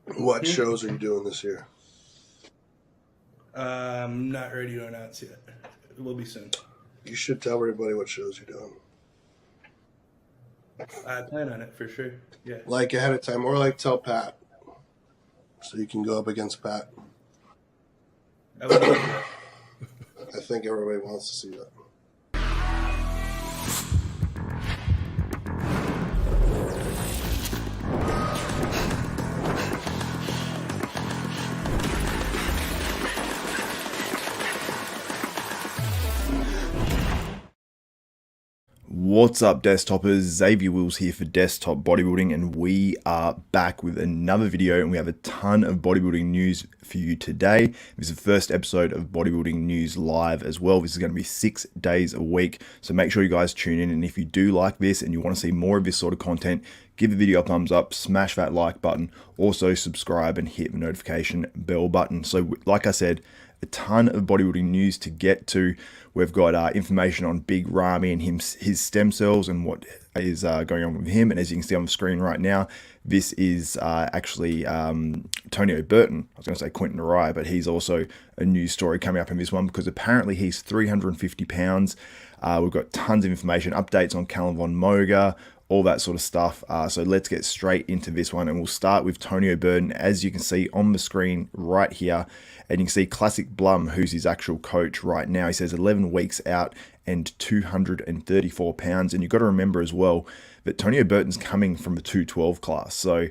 What shows are you doing this year? I'm not ready to announce yet. It will be soon. You should tell everybody what shows you're doing. I plan on it for sure. Yeah. Like ahead of time, or like tell Pat. So you can go up against Pat. I would love that. I think everybody wants to see that. What's up, Desktoppers? Xavier Wills here for Desktop Bodybuilding, and we are back with another video, and we have a ton of bodybuilding news for you today. This is the first episode of Bodybuilding News Live as well. This is going to be 6 days a week, so make sure you guys tune in, and if you do like this and you want to see more of this sort of content, give the video a thumbs up, smash that like button, also subscribe and hit the notification bell button. So like I said, a ton of bodybuilding news to get to. We've got information on Big Ramy and his stem cells and what is going on with him. And as you can see on the screen right now, this is actually Tonio Burton. I was going to say Quinton Eriya, but he's also a news story coming up in this one because apparently he's 350 pounds. We've got tons of information, updates on Calum Von Moger, all that sort of stuff. So let's get straight into this one, and we'll start with Tonio Burton, as you can see on the screen right here. And you can see Classic Blum, who's his actual coach right now. He says 11 weeks out and 234 pounds. And you've got to remember as well that Tonio Burton's coming from the 212 class. So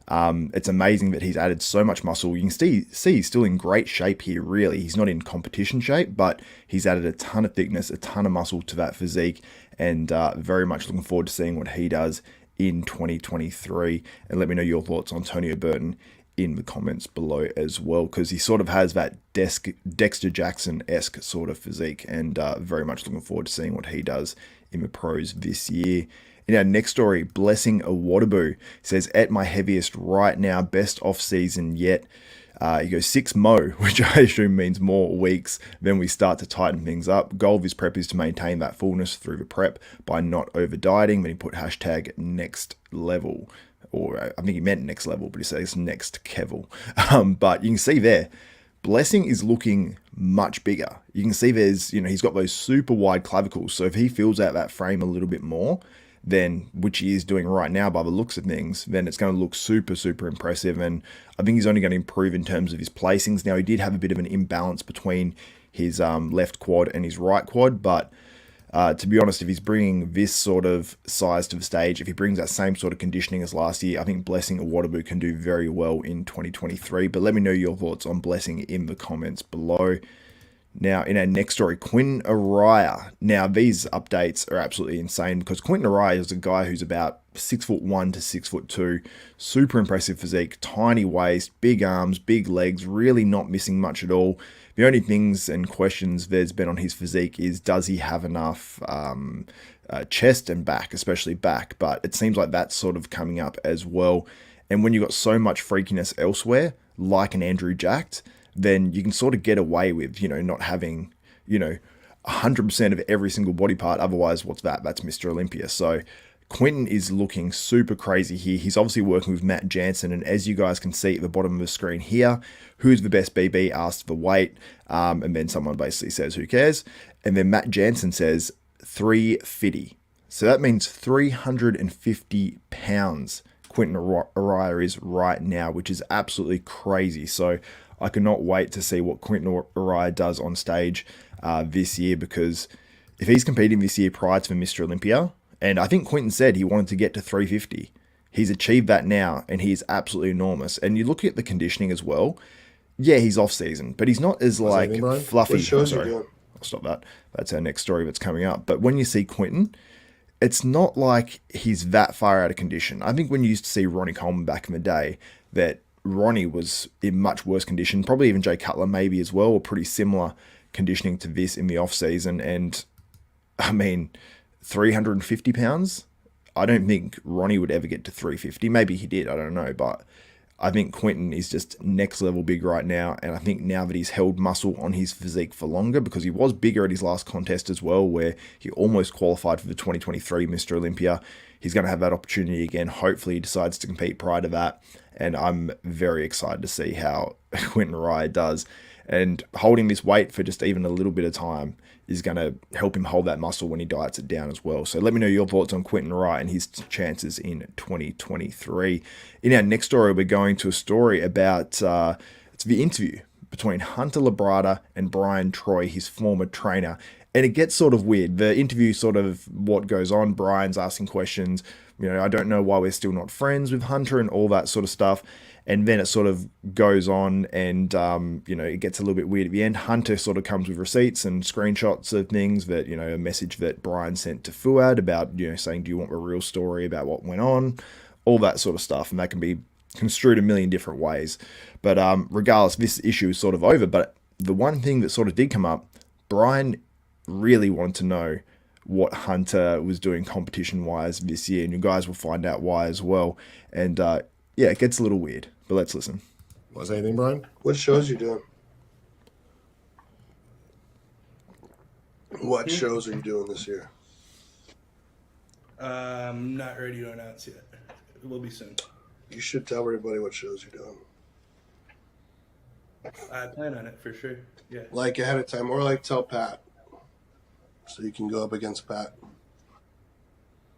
it's amazing that he's added so much muscle. You can see he's still in great shape here, really. He's not in competition shape, but he's added a ton of thickness, a ton of muscle to that physique, and very much looking forward to seeing what he does in 2023. And let me know your thoughts on Tonio Burton in the comments below as well, because he sort of has that Dexter Jackson-esque sort of physique, and very much looking forward to seeing what he does in the pros this year. In our next story, Blessing Awodibu says, at my heaviest right now, best off season yet. He goes 6 mo, which I assume means more weeks. Then we start to tighten things up. Goal of his prep is to maintain that fullness through the prep by not over dieting. Then he put hashtag next level, or I think he meant next level, but he says next kevel. But you can see there, Blessing is looking much bigger. You can see there's, he's got those super wide clavicles. So if he fills out that frame a little bit more, then, which he is doing right now by the looks of things, then it's going to look super, super impressive. And I think he's only going to improve in terms of his placings. Now, he did have a bit of an imbalance between his left quad and his right quad, but to be honest, if he's bringing this sort of size to the stage, if he brings that same sort of conditioning as last year, I think Blessing Awodibu can do very well in 2023. But let me know your thoughts on Blessing in the comments below. Now, in our next story, Quinton Eriya. Now, these updates are absolutely insane because Quinton Eriya is a guy who's about 6'1" to 6'2", super impressive physique, tiny waist, big arms, big legs, really not missing much at all. The only things and questions there's been on his physique is, does he have enough chest and back, especially back? But it seems like that's sort of coming up as well. And when you've got so much freakiness elsewhere, like an Andrew Jacked, then you can sort of get away with, not having, 100% of every single body part. Otherwise, what's that? That's Mr. Olympia. So Quinton is looking super crazy here. He's obviously working with Matt Jansen, and as you guys can see at the bottom of the screen here, who's the best BB asked for weight, and then someone basically says, who cares? And then Matt Jansen says 350. So that means 350 pounds Quinton Eriya is right now, which is absolutely crazy. So I cannot wait to see what Quinton Eriya does on stage this year, because if he's competing this year prior to Mr. Olympia, and I think Quinton said he wanted to get to 350, he's achieved that now, and he is absolutely enormous. And you look at the conditioning as well, yeah, he's off season, but he's not as like fluffy. Sorry, I'll stop that. That's our next story that's coming up. But when you see Quinton, it's not like he's that far out of condition. I think when you used to see Ronnie Coleman back in the day, that Ronnie was in much worse condition, probably even Jay Cutler maybe as well, or pretty similar conditioning to this in the off season. And I mean, 350 pounds, I don't think Ronnie would ever get to 350. Maybe he did, I don't know, but I think Quinton is just next level big right now. And I think now that he's held muscle on his physique for longer, because he was bigger at his last contest as well, where he almost qualified for the 2023 Mr. Olympia, he's going to have that opportunity again. Hopefully he decides to compete prior to that. And I'm very excited to see how Quinton Eriya does. And holding this weight for just even a little bit of time is going to help him hold that muscle when he diets it down as well. So let me know your thoughts on Quinton Eriya and his chances in 2023. In our next story, we're going to a story about it's the interview between Hunter Labrada and Bryan Troi, his former trainer. And it gets sort of weird. The interview sort of what goes on. Bryan's asking questions. I don't know why we're still not friends with Hunter and all that sort of stuff. And then it sort of goes on and, it gets a little bit weird at the end. Hunter sort of comes with receipts and screenshots of things that, a message that Bryan sent to Fuad about, saying, do you want a real story about what went on? All that sort of stuff. And that can be construed a million different ways. But regardless, this issue is sort of over. But the one thing that sort of did come up, Bryan really wanted to know what Hunter was doing competition-wise this year. And you guys will find out why as well. And, it gets a little weird. But let's listen. Want to say anything, Bryan? What shows you doing? What shows are you doing this year? I'm not ready to announce yet. It will be soon. You should tell everybody what shows you're doing. I plan on it for sure. Yeah. Like ahead of time, or like tell Pat. So you can go up against Pat.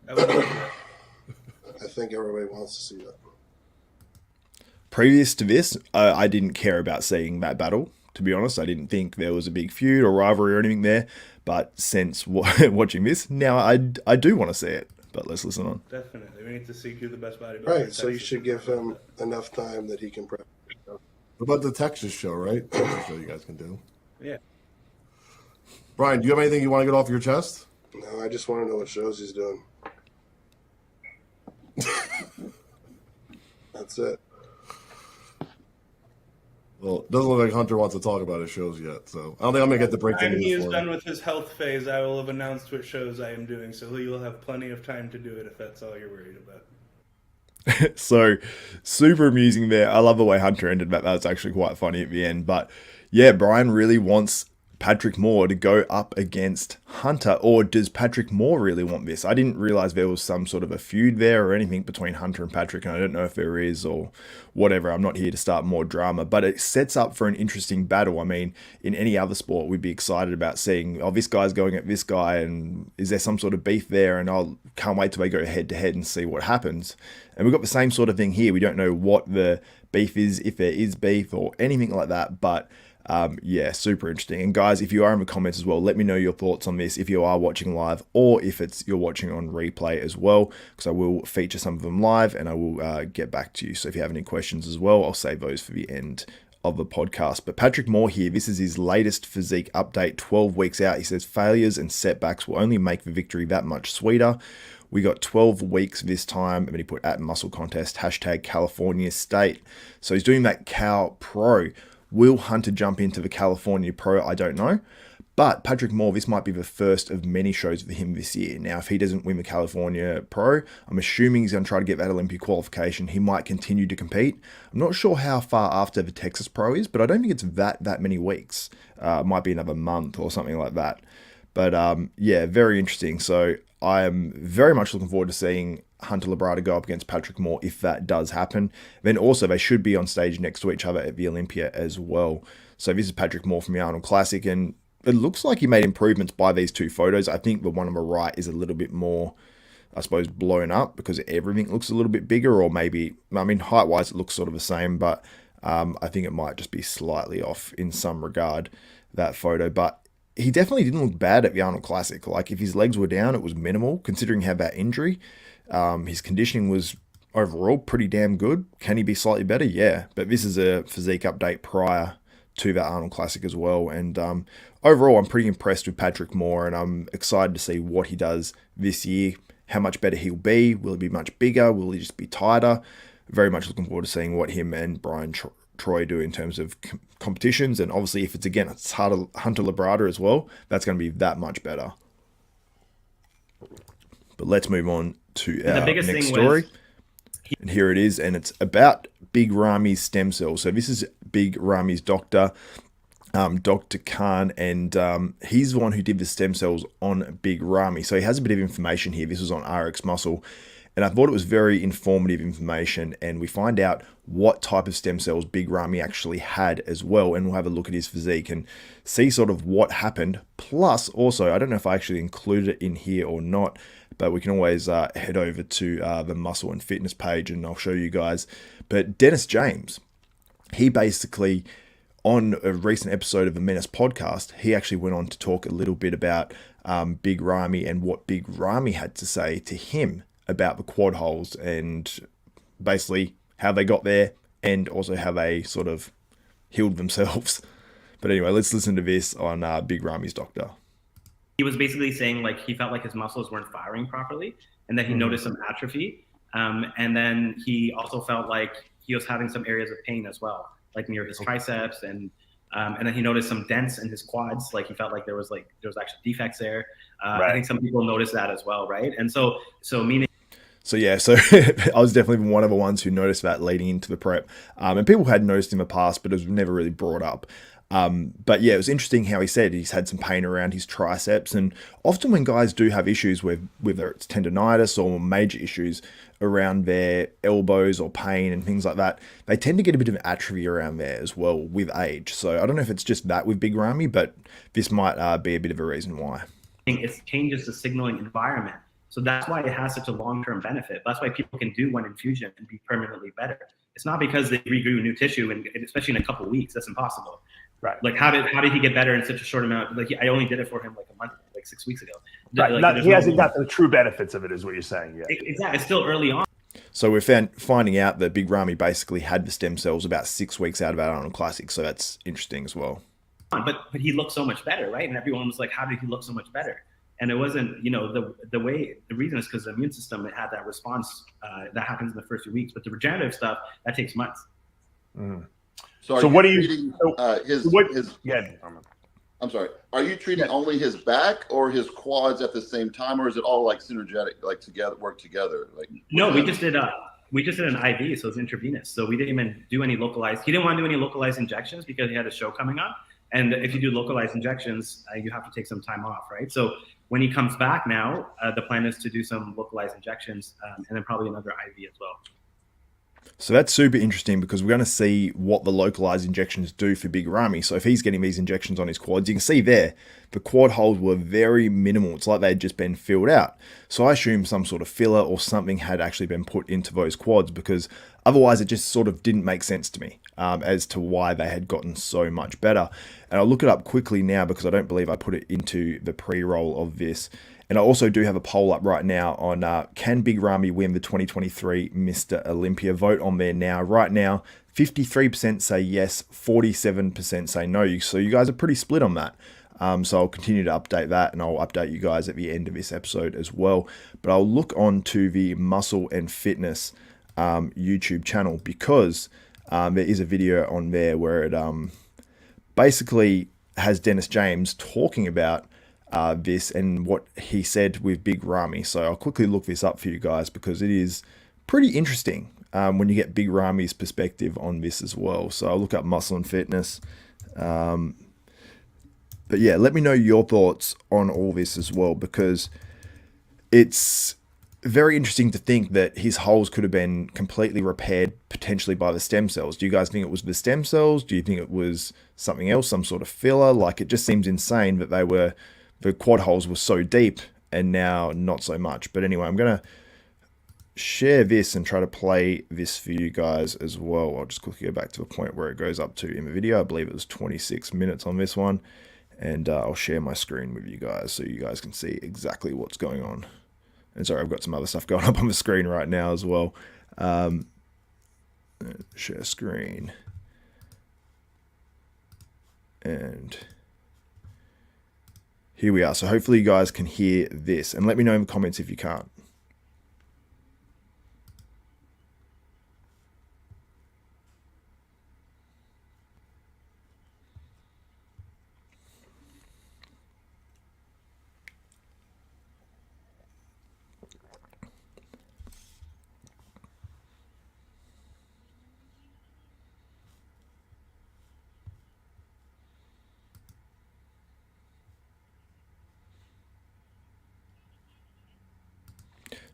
I would love that. I think everybody wants to see that. Previous to this, I didn't care about seeing that battle. To be honest, I didn't think there was a big feud or rivalry or anything there. But since watching this, now I do want to see it. But let's listen on. Definitely. We need to see who the best bodybuilder Right, is. so you should give him enough time that he can prep. What about the Texas show, right? Texas show you guys can do. Yeah. Bryan, do you have anything you want to get off your chest? No, I just want to know what shows he's doing. That's it. Well, it doesn't look like Hunter wants to talk about his shows yet, so I don't think I'm going to get the breakdown. When he is done with his health phase, I will have announced what shows I am doing, so you'll have plenty of time to do it if that's all you're worried about. So, super amusing there. I love the way Hunter ended that. That was actually quite funny at the end. But, yeah, Bryan really wants Patrick Moore to go up against Hunter, or does Patrick Moore really want this? I didn't realize there was some sort of a feud there or anything between Hunter and Patrick, and I don't know if there is or whatever. I'm not here to start more drama, but it sets up for an interesting battle. I mean, in any other sport, we'd be excited about seeing, this guy's going at this guy, and is there some sort of beef there? And I can't wait till they go head to head and see what happens. And we've got the same sort of thing here. We don't know what the beef is, if there is beef or anything like that, but super interesting. And guys, if you are in the comments as well, let me know your thoughts on this if you are watching live or if you're watching on replay as well, because I will feature some of them live and I will get back to you. So if you have any questions as well, I'll save those for the end of the podcast. But Patrick Moore here, this is his latest physique update, 12 weeks out. He says failures and setbacks will only make the victory that much sweeter. We got 12 weeks this time, and then he put at muscle contest, hashtag California State. So he's doing that Cal Pro. Will Hunter jump into the California Pro? I don't know. But Patrick Moore, this might be the first of many shows for him this year. Now, if he doesn't win the California Pro, I'm assuming he's going to try to get that Olympia qualification. He might continue to compete. I'm not sure how far after the Texas Pro is, but I don't think it's that many weeks. It might be another month or something like that. But very interesting. So I am very much looking forward to seeing Hunter Labrada go up against Patrick Moore if that does happen. Then also they should be on stage next to each other at the Olympia as well. So this is Patrick Moore from the Arnold Classic, and it looks like he made improvements by these two photos. I think the one on the right is a little bit more, I suppose, blown up because everything looks a little bit bigger, or maybe, height-wise it looks sort of the same, but I think it might just be slightly off in some regard, that photo. But he definitely didn't look bad at the Arnold Classic. Like, if his legs were down, it was minimal, considering he had that injury. His conditioning was overall pretty damn good. Can he be slightly better? Yeah. But this is a physique update prior to that Arnold Classic as well. And overall, I'm pretty impressed with Patrick Moore, and I'm excited to see what he does this year, how much better he'll be. Will he be much bigger? Will he just be tighter? Very much looking forward to seeing what him and Bryan Troi do in terms of competitions. And obviously, if it's Hunter Labrada as well, that's going to be that much better. But let's move on to our next story. And here it is, and it's about Big Ramy's stem cells. So this is Big Ramy's doctor, Dr. Khan, and he's the one who did the stem cells on Big Ramy. So he has a bit of information here. This was on RX Muscle. And I thought it was very informative information, and we find out what type of stem cells Big Ramy actually had as well, and we'll have a look at his physique and see sort of what happened. Plus, also, I don't know if I actually included it in here or not, but we can always head over to the muscle and fitness page and I'll show you guys. But Dennis James, he basically, on a recent episode of the Menace podcast, he actually went on to talk a little bit about Big Ramy and what Big Ramy had to say to him about the quad holes and basically how they got there and also how they sort of healed themselves. But anyway, let's listen to this on Big Ramy's doctor. He was basically saying like he felt like his muscles weren't firing properly and that he noticed some atrophy. And then he also felt like he was having some areas of pain as well, like near his triceps, and then he noticed some dents in his quads. Like he felt like there was actually defects there. I think some people noticed that as well, right? And so meaning. So yeah, so I was definitely one of the ones who noticed that leading into the prep, and people had noticed in the past, but it was never really brought up. But yeah, it was interesting how he said he's had some pain around his triceps, and often when guys do have issues with whether it's tendonitis or major issues around their elbows or pain and things like that, they tend to get a bit of atrophy around there as well with age. So I don't know if it's just that with Big Ramy, but this might be a bit of a reason why. It changes the signaling environment. So that's why it has such a long-term benefit. That's why people can do one infusion and be permanently better. It's not because they regrew new tissue, and especially in a couple of weeks, that's impossible. Right. Like how did he get better in such a short amount? Like I only did it for him like a month, like 6 weeks ago. Right. Like, He hasn't got the true benefits of it, is what you're saying. Yeah. Exactly. It's still early on. So we're finding out that Big Ramy basically had the stem cells about 6 weeks out of our Arnold Classic. So that's interesting as well. But he looked so much better, right? And everyone was like, how did he look so much better? And it wasn't, the reason is because the immune system, it had that response that happens in the first few weeks. But the regenerative stuff, that takes months. Mm. So what are you treating Yeah. I'm sorry. Are you treating only his back or his quads at the same time, or is it all like synergetic, like work together? Like no, we just did an IV, so it's intravenous. So we didn't even do any localized. He didn't want to do any localized injections because he had a show coming up. And if you do localized injections, you have to take some time off, right? So when he comes back now, the plan is to do some localized injections and then probably another IV as well. So that's super interesting because we're going to see what the localized injections do for Big Ramy. So if he's getting these injections on his quads, you can see there, the quad holes were very minimal. It's like they'd just been filled out. So I assume some sort of filler or something had actually been put into those quads, because otherwise it just sort of didn't make sense to me as to why they had gotten so much better. And I'll look it up quickly now because I don't believe I put it into the pre-roll of this. And I also do have a poll up right now on can Big Ramy win the 2023 Mr. Olympia? Vote on there now. Right now, 53% say yes, 47% say no. So you guys are pretty split on that. So I'll continue to update that, and I'll update you guys at the end of this episode as well. But I'll look on to the Muscle and Fitness YouTube channel, because there is a video on there where it basically has Dennis James talking about this and what he said with Big Ramy. So I'll quickly look this up for you guys because it is pretty interesting when you get Big Ramy's perspective on this as well. So I'll look up Muscle and Fitness. But yeah, let me know your thoughts on all this as well, because it's very interesting to think that his holes could have been completely repaired potentially by the stem cells. Do you guys think it was the stem cells? Do you think it was something else, some sort of filler? Like, it just seems insane that the quad holes were so deep and now not so much. But anyway, I'm going to share this and try to play this for you guys as well. I'll just quickly go back to the point where it goes up to in the video. I believe it was 26 minutes on this one. And I'll share my screen with you guys so you guys can see exactly what's going on. And sorry, I've got some other stuff going up on the screen right now as well. Share screen. And here we are. So hopefully you guys can hear this, and let me know in the comments if you can't.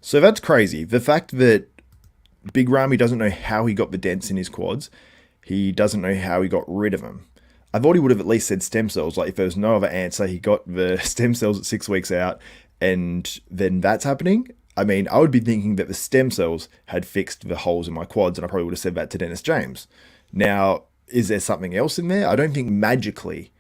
So that's crazy. The fact that Big Ramy doesn't know how he got the dents in his quads, he doesn't know how he got rid of them. I thought he would have at least said stem cells. Like if there was no other answer, he got the stem cells at 6 weeks out, and then that's happening. I mean, I would be thinking that the stem cells had fixed the holes in my quads, and I probably would have said that to Dennis James. Now, is there something else in there? I don't think magically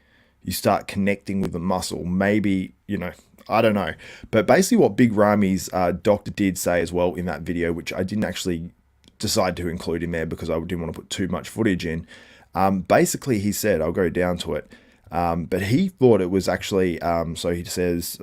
you start connecting with the muscle. Maybe, you know, I don't know. But basically what Big Ramy's doctor did say as well in that video, which I didn't actually decide to include in there because I didn't want to put too much footage in. Basically, he said, I'll go down to it, but he thought it was actually, so he says,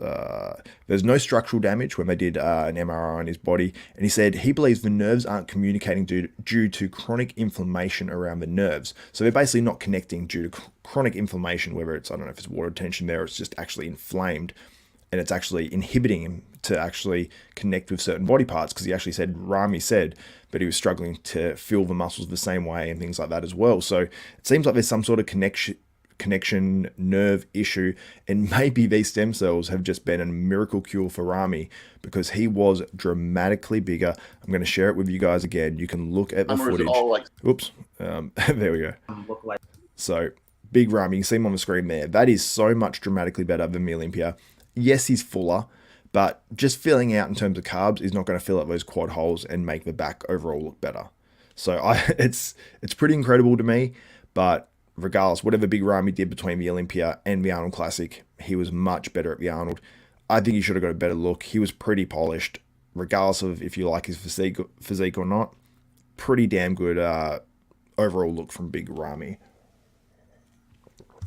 there's no structural damage when they did an MRI on his body. And he said he believes the nerves aren't communicating due to chronic inflammation around the nerves. So they're basically not connecting due to chronic inflammation, whether it's, I don't know if it's water retention there, or it's just actually inflamed. And it's actually inhibiting him to actually connect with certain body parts, because he actually said, Ramy said, but he was struggling to feel the muscles the same way and things like that as well. So it seems like there's some sort of connection nerve issue, and maybe these stem cells have just been a miracle cure for Ramy, because he was dramatically bigger. I'm going to share it with you guys again. You can look at the footage. Oops, there we go. So Big Ramy, you can see him on the screen there. That is so much dramatically better than the Olympia. Yes, he's fuller, but just filling out in terms of carbs is not going to fill up those quad holes and make the back overall look better. So it's pretty incredible to me. But regardless, whatever Big Ramy did between the Olympia and the Arnold Classic, he was much better at the Arnold. I think he should have got a better look. He was pretty polished, regardless of if you like his physique or not. Pretty damn good overall look from Big Ramy.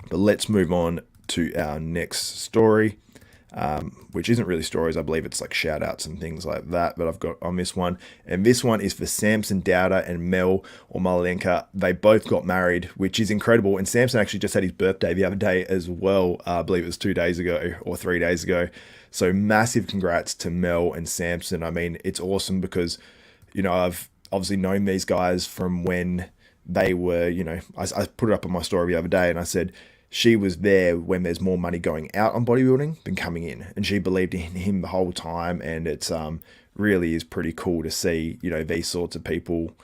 But let's move on to our next story. Which isn't really stories. I believe it's like shout outs and things like that, but I've got on this one. And this one is for Samson Dowda and Mel or Malenka. They both got married, which is incredible. And Samson actually just had his birthday the other day as well. I believe it was 2 days ago or 3 days ago. So massive congrats to Mel and Samson. I mean, it's awesome because, you know, I've obviously known these guys from when they were, you know, I put it up on my story the other day and I said, she was there when there's more money going out on bodybuilding than coming in. And she believed in him the whole time. And it's really is pretty cool to see, you know, these sorts of people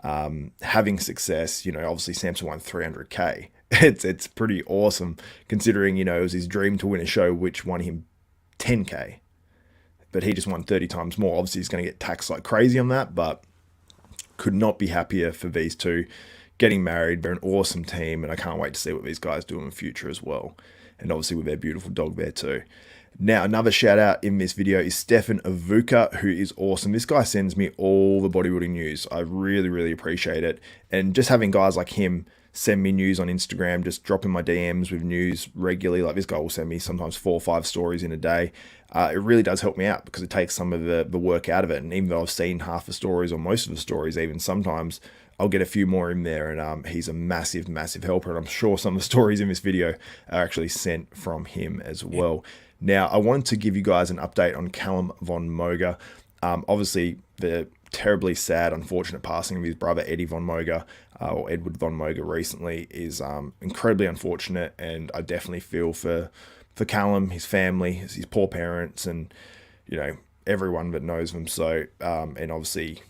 having success. You know, obviously Samson won 300K. It's pretty awesome considering, you know, it was his dream to win a show which won him 10K. But he just won 30 times more. Obviously he's going to get taxed like crazy on that, but could not be happier for these two getting married. They're an awesome team, and I can't wait to see what these guys do in the future as well. And obviously with their beautiful dog there too. Now, another shout out in this video is Stefan Avuka, who is awesome. This guy sends me all the bodybuilding news. I really, really appreciate it. And just having guys like him send me news on Instagram, just dropping my DMs with news regularly. Like this guy will send me sometimes 4 or 5 stories in a day. It really does help me out because it takes some of the work out of it. And even though I've seen half the stories or most of the stories, even sometimes I'll get a few more in there, and he's a massive, massive helper. And I'm sure some of the stories in this video are actually sent from him as well. Now, I wanted to give you guys an update on Calum Von Moger. Obviously, the terribly sad, unfortunate passing of his brother, Eddie Von Moger, or Edward Von Moger recently is incredibly unfortunate. And I definitely feel for Calum, his family, his poor parents, and, you know, everyone that knows them. So, and obviously,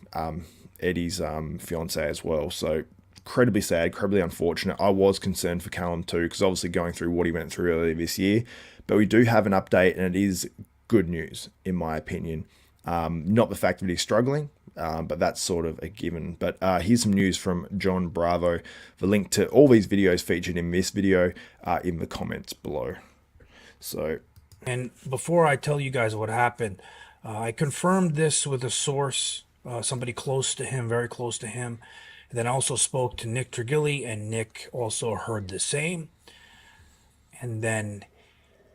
Eddie's fiance as well. So incredibly sad, incredibly unfortunate. I was concerned for Calum too, because obviously going through what he went through earlier this year. But we do have an update, and it is good news, in my opinion. Not the fact that he's struggling, but that's sort of a given. But here's some news from John Bravo. The link to all these videos featured in this video are in the comments below. So, and before I tell you guys what happened, I confirmed this with a source, somebody close to him, very close to him. And then I also spoke to Nick Trigilli, and Nick also heard the same. And then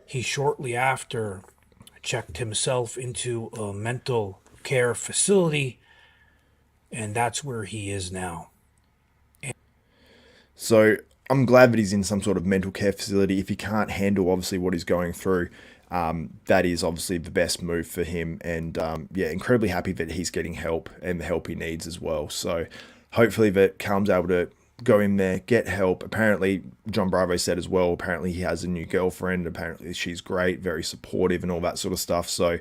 he shortly after checked himself into a mental care facility, and that's where he is now. So I'm glad that he's in some sort of mental care facility. If he can't handle obviously what he's going through, that is obviously the best move for him. And yeah, incredibly happy that he's getting help and the help he needs as well. So hopefully that Calum's able to go in there, get help. Apparently, John Bravo said as well, apparently he has a new girlfriend. Apparently she's great, very supportive and all that sort of stuff. So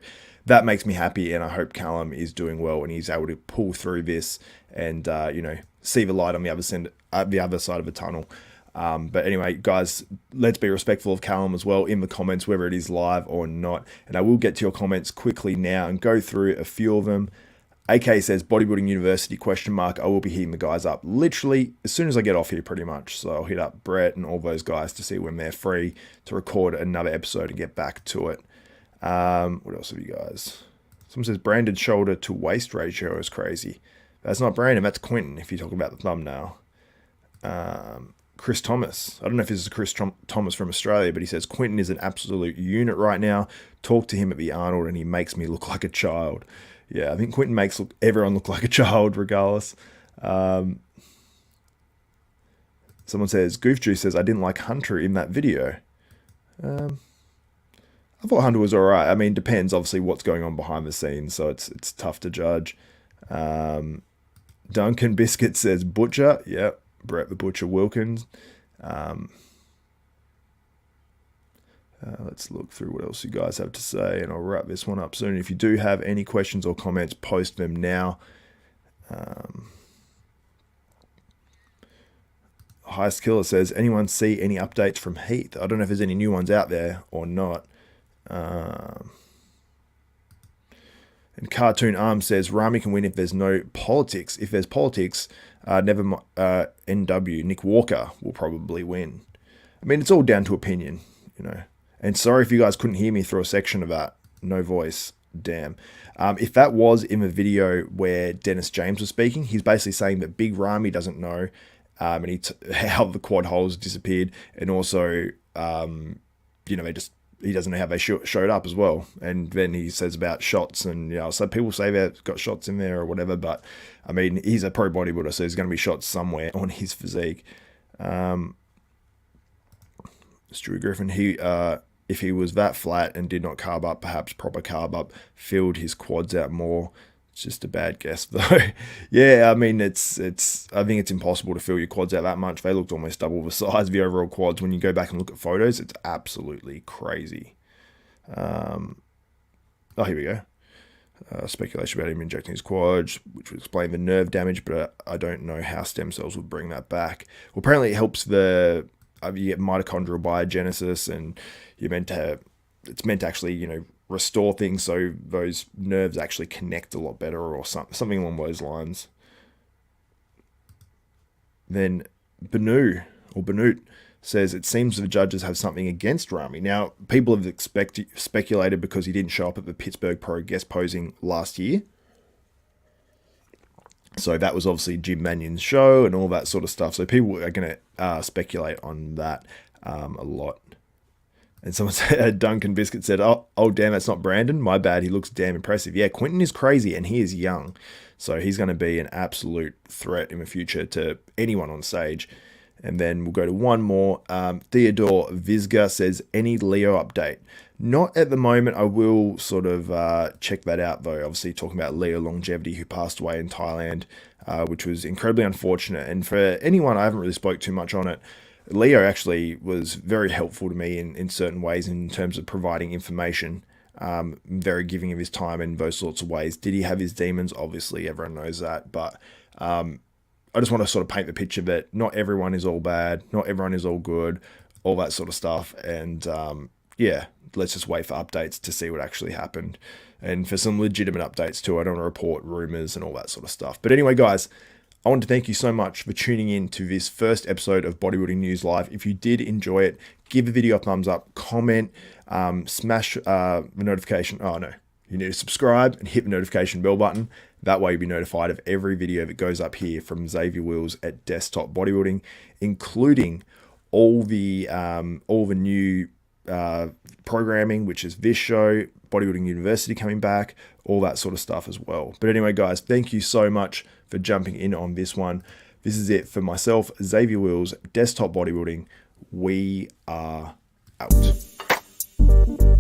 that makes me happy, and I hope Calum is doing well and he's able to pull through this and, see the light on the other side of the tunnel. But anyway, guys, let's be respectful of Calum as well in the comments, whether it is live or not. And I will get to your comments quickly now and go through a few of them. AK says, Bodybuilding University, ? I will be hitting the guys up literally as soon as I get off here pretty much. So I'll hit up Brett and all those guys to see when they're free to record another episode and get back to it. What else have you guys? Someone says, Brandon's shoulder to waist ratio is crazy. That's not Brandon, that's Quinton if you're talking about the thumbnail. Chris Thomas. I don't know if this is Chris Thomas from Australia, but he says, Quinton is an absolute unit right now. Talk to him at the Arnold and he makes me look like a child. Yeah, I think Quinton makes everyone look like a child regardless. Someone says, Goof Juice says, I didn't like Hunter in that video. I thought Hunter was all right. I mean, depends obviously what's going on behind the scenes, so it's tough to judge. Duncan Biscuit says, Butcher. Yep, Brett the Butcher Wilkins. Let's look through what else you guys have to say, and I'll wrap this one up soon. If you do have any questions or comments, post them now. Highest Killer says, anyone see any updates from Heath? I don't know if there's any new ones out there or not. And Cartoon Arm says, Ramy can win if there's no politics. If there's politics, NW, Nick Walker will probably win. I mean, it's all down to opinion, And sorry if you guys couldn't hear me through a section of that. No voice. Damn. If that was in the video where Dennis James was speaking, he's basically saying that Big Ramy doesn't know and how the quad holes disappeared. And also, he doesn't know how they showed up as well. And then he says about shots and, so people say they've got shots in there or whatever. But, I mean, he's a pro bodybuilder, so there's going to be shots somewhere on his physique. Stu Griffin, if he was that flat and did not carb up, perhaps proper carb up, filled his quads out more. It's just a bad guess though. Yeah, I mean, I think it's impossible to fill your quads out that much. They looked almost double the size of the overall quads. When you go back and look at photos, it's absolutely crazy. Here we go. Speculation about him injecting his quads, which would explain the nerve damage, but I don't know how stem cells would bring that back. Well, apparently it helps you get mitochondrial biogenesis, and it's meant to actually, restore things so those nerves actually connect a lot better, or something along those lines. Then Benut says, it seems the judges have something against Ramy. Now, people have speculated because he didn't show up at the Pittsburgh Pro guest posing last year. So that was obviously Jim Mannion's show and all that sort of stuff. So people are going to speculate on that a lot. And someone said, Duncan Biscuit said, oh damn, that's not Brandon. My bad, he looks damn impressive. Yeah, Quinton is crazy and he is young. So he's going to be an absolute threat in the future to anyone on stage. And then we'll go to one more. Theodore Vizga says, any Leo update? Not at the moment. I will sort of check that out, though. Obviously, talking about Leo Longevity, who passed away in Thailand, which was incredibly unfortunate. And for anyone, I haven't really spoke too much on it. Leo actually was very helpful to me in certain ways in terms of providing information. Very giving of his time in those sorts of ways. Did he have his demons? Obviously, everyone knows that. But I just want to sort of paint the picture that not everyone is all bad. Not everyone is all good. All that sort of stuff. And yeah, let's just wait for updates to see what actually happened. And for some legitimate updates too. I don't want to report rumors and all that sort of stuff. But anyway, guys, I want to thank you so much for tuning in to this first episode of Bodybuilding News Live. If you did enjoy it, give the video a thumbs up, comment, smash the notification. Oh no, you need to subscribe and hit the notification bell button. That way you'll be notified of every video that goes up here from Xavier Wills at Desktop Bodybuilding, including all the new programming, which is this show, Bodybuilding University coming back, all that sort of stuff as well. But anyway, guys, thank you so much for jumping in on this one. This is it for myself, Xavier Wills, Desktop Bodybuilding. We are out.